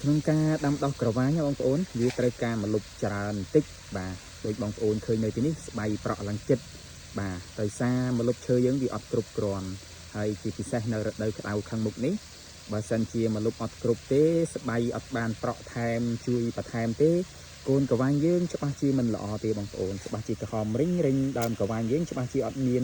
ក្នុងការដាំដុះក្រវ៉ាញបងប្អូនវាត្រូវការម្លប់ច្រើនបន្តិចបាទដូចបងប្អូនឃើញនៅទីនេះស្បៃប្រក់ឡើងចិត្តបាទដោយសារម្លប់ឈើយើងវាអត់គ្រប់គ្រាន់ហើយជាពិសេសនៅរដូវក្តៅខាងមុខនេះបើសិនជាម្លប់អត់គ្រប់ទេស្បៃអត់បានប្រក់ថែមជួយបន្ថែមទេកូនក្រវ៉ាញយើងច្បាស់ជាមិនល្អទេបងប្អូនច្បាស់ជាក្រហមរិញដើមក្រវ៉ាញយើងច្បាស់ជាអត់មាន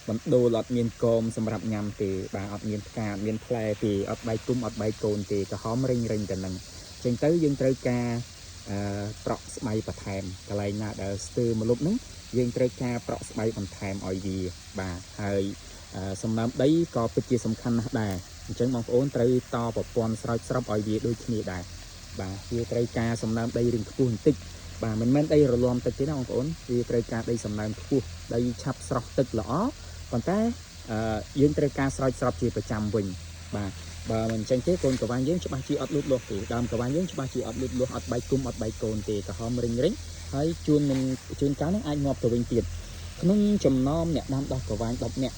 បណ្ដូលអត់មានកមសម្រាប់ញ៉ាំទេបាទអត់មានផ្កាអត់មានផ្លែទេអត់បែកគុំអត់បែកកូនទេក្រហមរិញតែនឹងអញ្ចឹងទៅយើងត្រូវការប្រក់ស្បៃបន្ថែមកន្លែងណាដែលស្ទើរម្លប់ហ្នឹងយើងត្រូវការប្រក់ស្បៃបន្ថែមឲ្យវាបាទហើយសំណើមដីក៏ពិតជាសំខាន់ណាស់ដែរអញ្ចឹងបងប្អូនត្រូវតប្រព័ន្ធស្រោចស្រពឲ្យវាដូចគ្នាដែរបាទវាត្រូវការសំណើមដីរឿងខ្ពស់បន្តិចបាទមិនមែនដីរលំទឹកទេណាបងប្អូនវាត្រូវការដីសំណើមខ្ពស់ដីឆាប់ស្រស់ទឹកល្អប៉ុន្តែយើងត្រូវការស្រោចស្រពជាប្រចាំវិញបាទបើមិនអញ្ចឹងទេកូនក្រវ៉ាញយើងច្បាស់ជាអត់លូតលាស់ទេដើមក្រវ៉ាញយើងច្បាស់ជាអត់លូតលាស់អត់បែកគុំអត់បែកកូនទេក្រហមរិញហើយជួនកាលនឹងអាចងាប់ទៅវិញទៀតក្នុងចំណោមអ្នកដាំដុះក្រវ៉ាញ10នាក់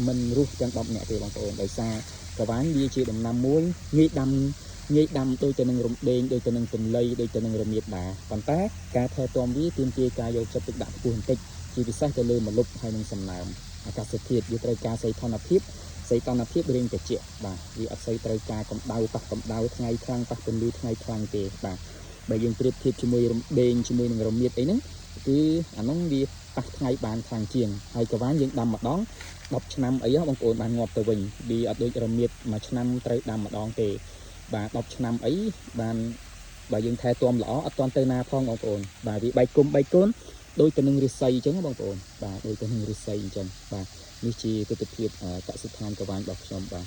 មិនរស់ទាំង10នាក់ទេបងប្អូនដោយសារក្រវ៉ាញវាជាដំណាំមួយងាយដាំដូចទៅនឹងរំដេងដូចទៅនឹងទន្លៃដូចទៅនឹងរមៀតដែរប៉ុន្តែការថែទាំវាទាមទារការយកចិត្តទុកដាក់ខ្ពស់បន្តិចជាពិសេសទៅលើម្លប់ហើយនឹងសំណើមអាកាសធាតុវាត្រូវការសីតុណ្ហភាពរៀងត្រជាក់បាទវាអត់សូវត្រូវការកម្ដៅប៉ះកម្ដៅថ្ងៃខ្លាំងប៉ះពន្លឺថ្ងៃខ្លាំងទេបាទបើយើងប្រៀបធៀបជាមួយរំដេងជាមួយនឹងរមៀតអីហ្នឹងគឺអានោះវាប៉ះថ្ងៃបានខ្លាំងជាងហើយក្រវ៉ាញយើងដាំម្ដង10ឆ្នាំអីបងប្អូនបានងាប់ទៅវិញវាអត់ដូចរមៀតមួយឆ្នាំត្រូវដាំម្ដងទេបាទ10ឆ្នាំអីបានបើយើងថែទាំល្អអត់ទាន់ទៅណាផងបងប្អូនបាទវាបែកគុំបែកកូនដូចទៅនឹងរិស័យអញ្ចឹងបងប្អូនបាទដូចទៅនឹងរិស័យអញ្ចឹងបាទនេះជាទស្សនវិជ្ជាកសិដ្ឋានក្រវ៉ាញរបស់ខ្ញុំបាទ